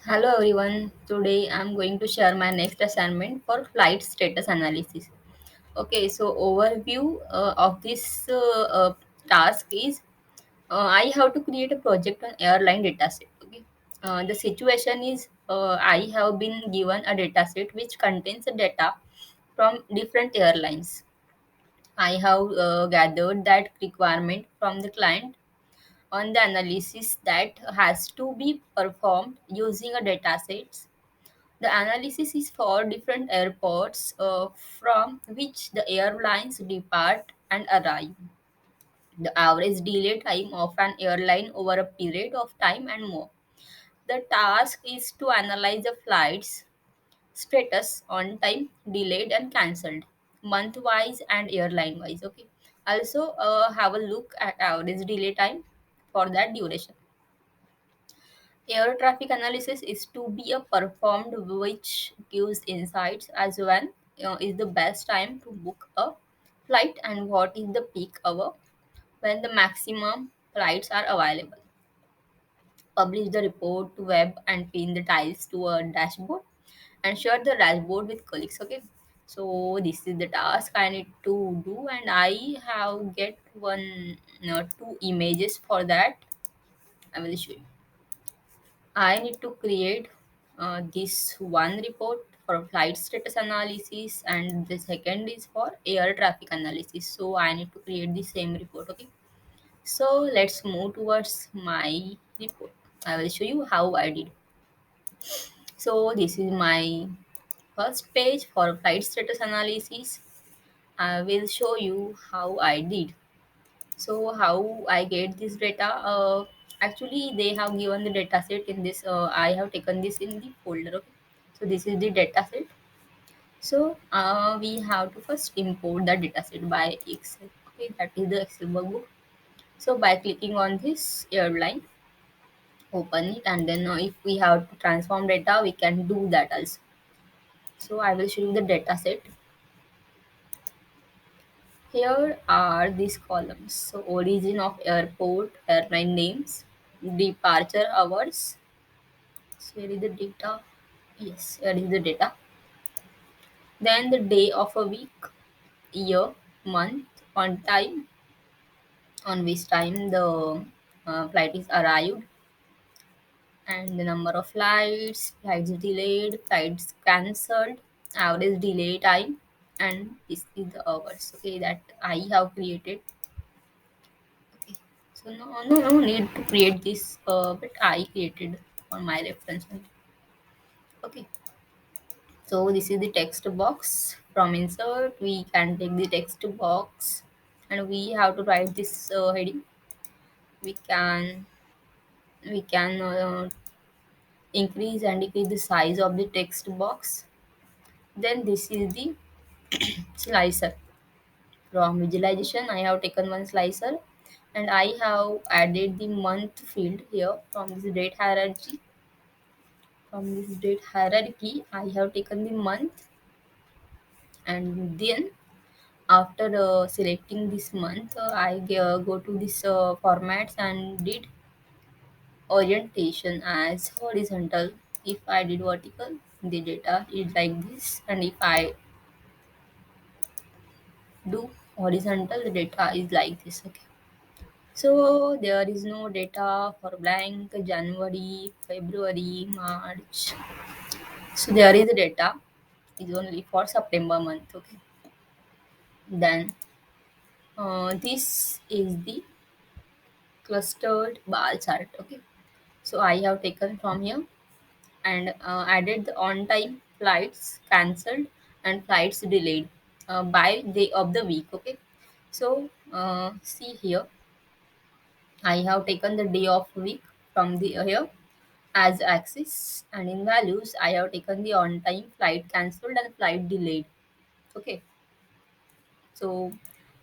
Hello everyone. Today I'm going to share my next assignment for flight status analysis. Okay, so overview of this task is I have to create a project on airline dataset. Okay, the situation is I have been given a dataset which contains the data from different airlines. I have gathered that requirement from the client on the analysis that has to be performed using a dataset. The analysis is for different airports from which the airlines depart and arrive. The average delay time of an airline over a period of time and more. The task is to analyze the flight's status on time, delayed and cancelled, month wise and airline wise. Okay. Also, have a look at average delay time for that duration. Air traffic analysis is to be a performed which gives insights as when is the best time to book a flight and what is the peak hour when the maximum flights are available. Publish the report to web and pin the tiles to a dashboard and share the dashboard with colleagues. Okay. So this is the task I need to do and I have get two images for that. I will show you. I need to create this one report for flight status analysis, and the second is for air traffic analysis. So I need to create the same report. Okay. So let's move towards my report. I will show you how I did. So this is my first page for flight status analysis. I will show you how I did. So how I get this data? Actually, they have given the data set in this. I have taken this in the folder. Okay. So this is the data set. So we have to first import the data set by Excel. Okay, that is the Excel workbook. So by clicking on this airline, open it, and then if we have to transform data, we can do that also. So I will show you the data set. Here are these columns. So origin of airport, airline names, departure hours. So here is the data. Yes, here is the data. Then the day of a week, year, month, on time, on which time the flight is arrived, and the number of flights, flights delayed, flights cancelled, average delay time, and this is the hours. Okay, that I have created. Okay. So no need to create this, but I created for my reference only. Okay. So this is the text box. From insert, we can take the text box, and we have to write this heading. We can we can increase and decrease the size of the text box. Then this is the slicer. From visualization, I have taken one slicer, and I have added the month field here from this date hierarchy. From this date hierarchy, I have taken the month, and then after selecting this month, I go to this formats and did orientation as horizontal. If I did vertical, the data is like this, and if I do horizontal, the data is like this. Okay. So there is no data for blank January, February, March. So there is data is only for September month. Okay. Then this is the clustered bar chart. Okay. So I have taken from here and added the on time flights cancelled and flights delayed by day of the week. Okay. So see here, I have taken the day of week from the here as axis, and in values I have taken the on time flight cancelled and flight delayed. Okay. So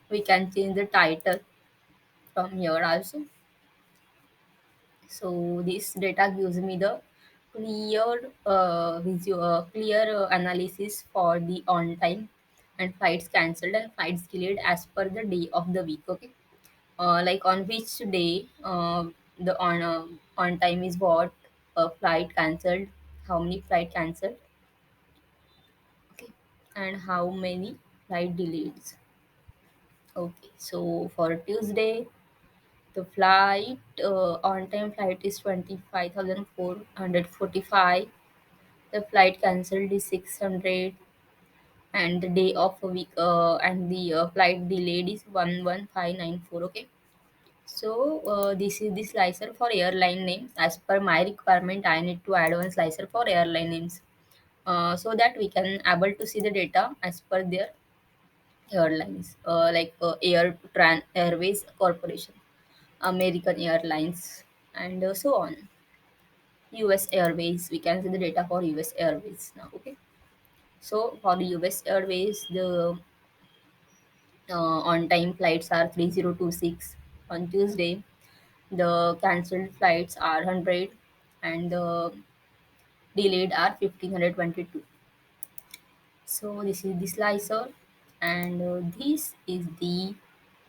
we can change the title from here also. So this data gives me the clear analysis for the on time and flights cancelled and flights delayed as per the day of the week. Okay. Like on which day the on time is what, flight cancelled, how many flight cancelled, okay, and how many flight delays. Okay, so for Tuesday, the flight on time flight is 25,445. The flight cancelled is 600, and the day of a week and the flight delayed is 11594. Okay, so this is the slicer for airline names. As per my requirement, I need to add one slicer for airline names, so that we can able to see the data as per their airlines, like Airways Corporation, American Airlines, and so on. US Airways, we can see the data for US Airways now. Okay, so for the US Airways, the on time flights are 3026 on Tuesday. The cancelled flights are 100, and the delayed are 1522. So this is the slicer, and this is the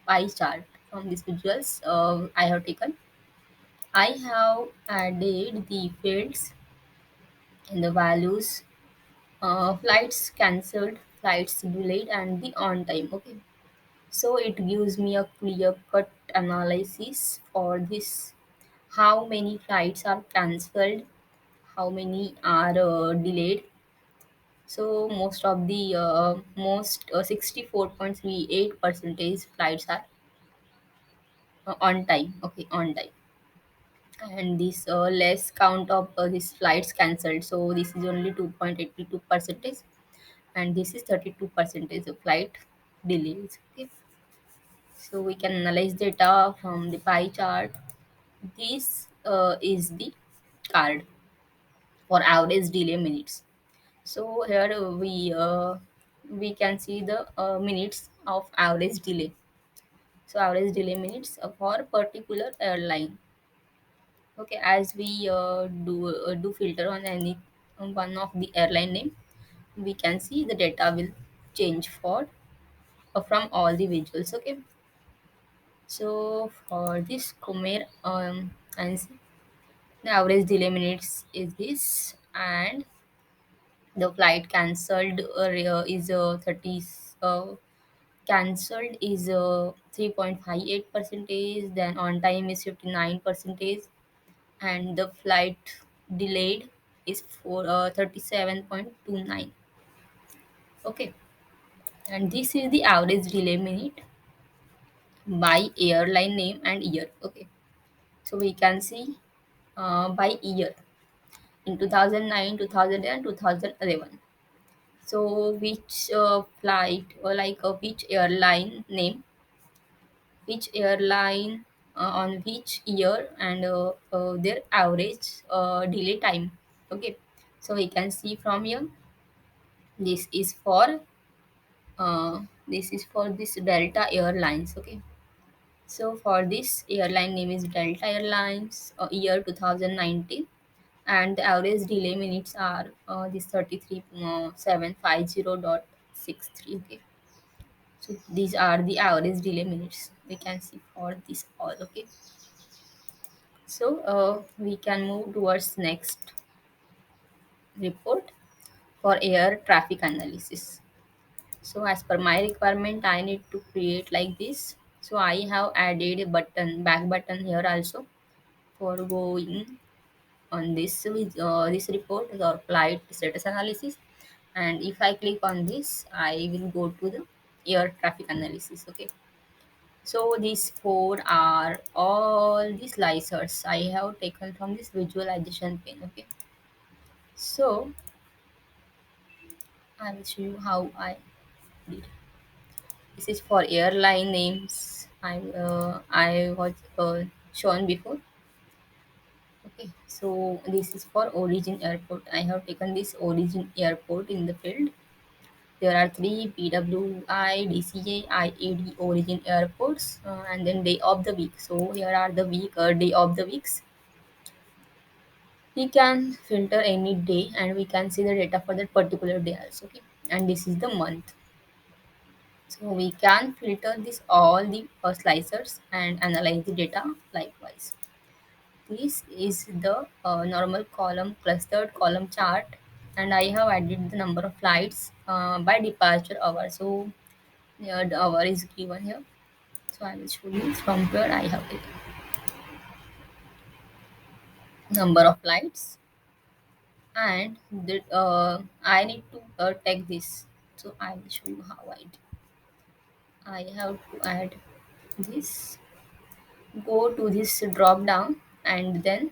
pie chart from these visuals I have taken. I have added the fields and the values, flights cancelled, flights delayed, and the on time. Okay, so it gives me a clear cut analysis for this. How many flights are cancelled? How many are delayed? So most of the most 64.38 percentage flights are on time. Okay, on time, and this less count of these flights cancelled. So this is only 2.82 percentage, and this is 32 percentage of flight delays. Okay, so we can analyze data from the pie chart. This is the card for average delay minutes. So here we can see the minutes of average delay. So average delay minutes for particular airline. Okay, as we do filter on any one of the airline name, we can see the data will change for from all the visuals. Okay, so for this Comair, and the average delay minutes is this, and the flight cancelled is 30 cancelled is 3.58 percentage, then on time is 59 percentage, and the flight delayed is for 37.29. Okay, and this is the average delay minute by airline name and year. Okay, so we can see by year in 2009, 2010, 2011. So which flight, or like which airline name, which airline on which year, and their average delay time. Okay, so we can see from here, this is for this Delta Airlines. Okay, so for this airline name is Delta Airlines, year 2019, and the average delay minutes are this 33,750.63. Okay, so these are the average delay minutes we can see for this all. Okay, so we can move towards next report for air traffic analysis. So as per my requirement, I need to create like this. So I have added a button, back button here also, for going on this with this report or flight status analysis. And if I click on this, I will go to the air traffic analysis. Okay, so these four are all the slicers I have taken from this visualization pane. Okay, so I will show you how I did. This is for airline names. I was shown before. Okay, so this is for origin airport. I have taken this origin airport in the field. There are three: PWI, DCA, IAD origin airports, and then day of the week. So here are the day of the weeks. We can filter any day, and we can see the data for that particular day also. Okay, and this is the month. So we can filter this all the slicers and analyze the data likewise. this is the normal column, clustered column chart, and I have added the number of flights by departure hour. So here the hour is given here. So I will show you from here. I have the number of flights, and I need to take this. So I will show you how I have to add this. Go to this drop down and then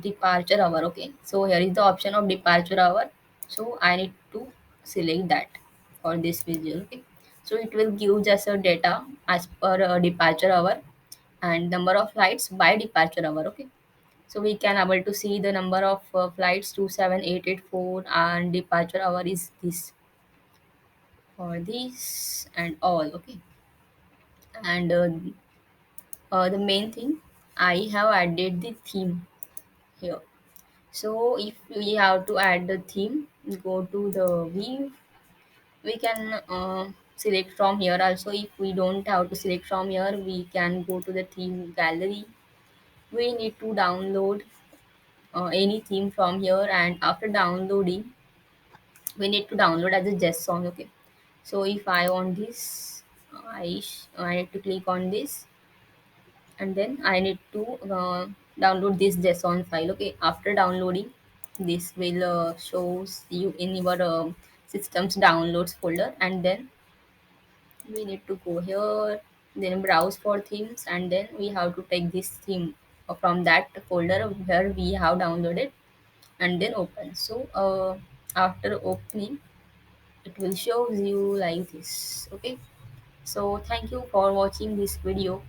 departure hour. Okay, so here is the option of departure hour, so I need to select that for this visual. Okay, so it will give just a data as per departure hour and number of flights by departure hour. Okay, so we can able to see the number of flights 27884 and departure hour is this for this and all. Okay, and the main thing, I have added the theme here. So if we have to add the theme, go to the view. We can select from here also. If we don't have to select from here, we can go to the theme gallery. We need to download any theme from here, and after downloading, we need to download as a JSON. Okay. So if I want this, I need to click on this, and then I need to download this JSON file. Okay, after downloading, this will shows you in your system's downloads folder, and then we need to go here, then browse for themes, and then we have to take this theme from that folder where we have downloaded, and then open. So after opening, it will show you like this. Okay, so thank you for watching this video.